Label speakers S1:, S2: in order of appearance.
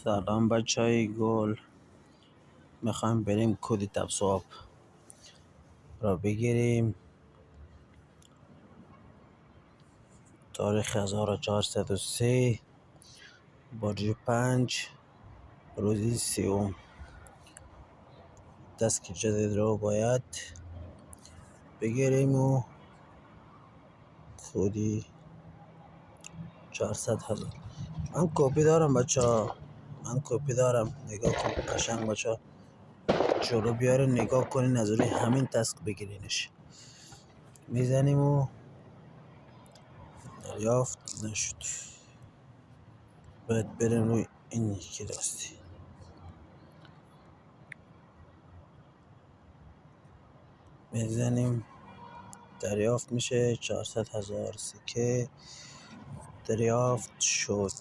S1: سلام بچه های گل. میخوایم بریم کد تبسواب را بگیریم. تاریخ 1403 برج 5 روزی 30. دست جدید رو باید بگیریم و کودی 400,000. من کپی دارم بچه ها، من کپی دارم. نگاه کن قشنگ بچه ها، جلو بیاره نگاه کنین، از روی همین تسک بگیرینش. میزنیم و دریافت نشد. باید بریم روی این یکی دستی. میزنیم دریافت میشه 400,000 سکه دریافت شد.